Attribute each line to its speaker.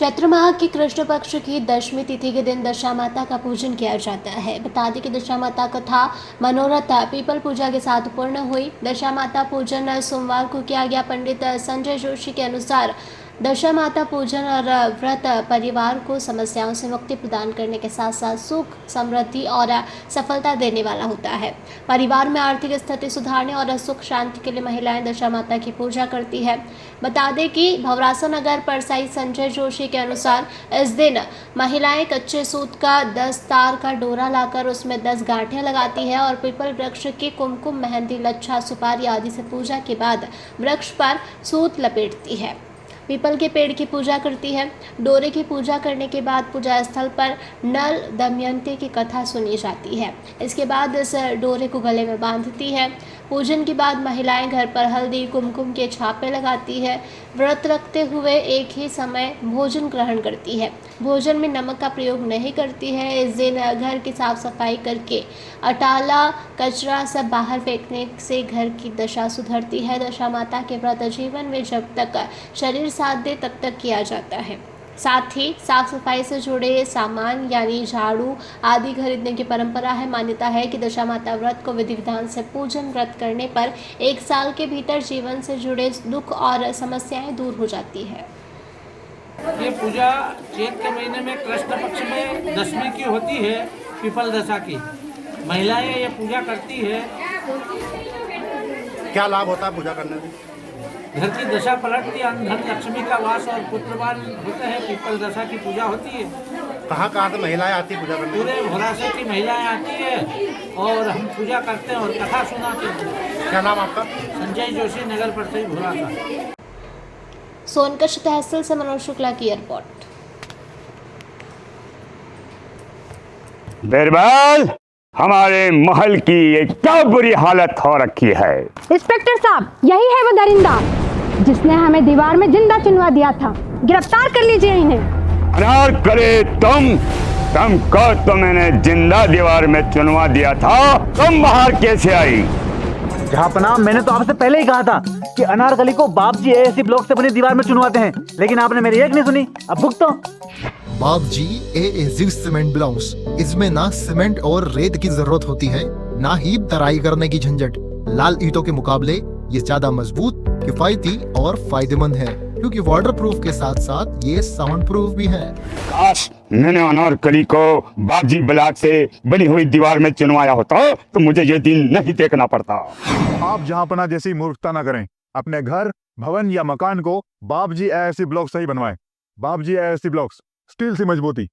Speaker 1: चैत्र माह की कृष्ण पक्ष की दशमी तिथि के दिन दशा माता का पूजन किया जाता है। बता दें कि दशा माता कथा मनोरथ पीपल पूजा के साथ पूर्ण हुई। दशा माता पूजन सोमवार को किया गया। पंडित संजय जोशी के अनुसार दशा माता पूजन और व्रत परिवार को समस्याओं से मुक्ति प्रदान करने के साथ साथ सुख, समृद्धि और सफलता देने वाला होता है। परिवार में आर्थिक स्थिति सुधारने और सुख शांति के लिए महिलाएं दशा माता की पूजा करती है। बता दें कि भवरासा नगर परसाई संजय जोशी के अनुसार इस दिन महिलाएं कच्चे सूत का 10 तार का डोरा लाकर उसमें 10 गांठें लगाती है और पीपल वृक्ष की कुमकुम, मेहंदी, लच्छा, सुपारी आदि से पूजा के बाद वृक्ष पर सूत लपेटती है। पीपल के पेड़ की पूजा करती है। डोरे की पूजा करने के बाद पूजा स्थल पर नल दमयंती की कथा सुनी जाती है। इसके बाद इस डोरे को गले में बांधती है। पूजन के बाद महिलाएं घर पर हल्दी, कुमकुम के छापे लगाती है। व्रत रखते हुए एक ही समय भोजन ग्रहण करती है। भोजन में नमक का प्रयोग नहीं करती है। इस दिन घर की साफ सफाई करके अटाला कचरा सब बाहर फेंकने से घर की दशा सुधरती है। दशा माता के व्रत जीवन में जब तक शरीर साथ दे तब तक किया जाता है। साथ ही साफ सफाई से जुड़े सामान यानी झाड़ू आदि खरीदने की परंपरा है। मान्यता है कि दशा माता व्रत को विधि विधान से पूजन व्रत करने पर 1 साल के भीतर जीवन से जुड़े दुख और समस्याएं दूर हो जाती है।
Speaker 2: ये पूजा चैत के महीने में कृष्ण पक्ष में दशमी की होती है, पीपल दशा की। महिलाएं ये पूजा करती है।
Speaker 3: क्या लाभ होता है पूजा करने से?
Speaker 2: घर की दशा पलटती है, धन लक्ष्मी का वास और पुत्रवान होते हैं। पीपल दशा की पूजा होती है।
Speaker 3: कहाँ से महिलाएं आती पूजा करने?
Speaker 2: पूरे भोरासे की महिलाएं आती है और हम पूजा करते हैं और कथा सुनाते हैं।
Speaker 3: क्या नाम आपका?
Speaker 2: संजय जोशी, नगर परिषद भोरासा।
Speaker 1: सोनकच्छ तहसील से मनोज शुक्ला की रिपोर्ट।
Speaker 4: बिरबल, हमारे महल की ये क्या बुरी हालत हो रखी है।
Speaker 5: इंस्पेक्टर साहब, यही है वो दरिंदा जिसने हमें दीवार में जिंदा चुनवा दिया था। गिरफ्तार कर लीजिए इन्हें।
Speaker 4: अनार करे तुम को तो मैंने जिंदा दीवार में चुनवा दिया था, तुम बाहर कैसे आई?
Speaker 6: जहापनाह, मैंने तो आपसे पहले ही कहा था कि अनारकली को बाप जी एएससी ब्लॉक से बनी दीवार में चुनवाते हैं, लेकिन आपने मेरी एक नहीं सुनी। अब भुगतो।
Speaker 7: बाप जी एएससी सीमेंट ब्लॉक्स, इसमें ना सीमेंट और रेत की जरूरत होती है, ना ही तराई करने की झंझट। लाल ईंटों के मुकाबले ये ज्यादा मजबूत, किफायती और फायदेमंद है, क्योंकि वाटर प्रूफ के साथ साथ ये साउंड प्रूफ भी है।
Speaker 4: काश मैंने अनारकली को बापजी ब्लॉक से बनी हुई दीवार में चुनवाया होता तो मुझे ये दिन नहीं देखना पड़ता।
Speaker 8: आप जहांपना जैसी मूर्खता न करें। अपने घर, भवन या मकान को बाप जी एएससी ब्लॉक से ही बनवाएं। बाप जी एएससी ब्लॉक्स, स्टील से मजबूती।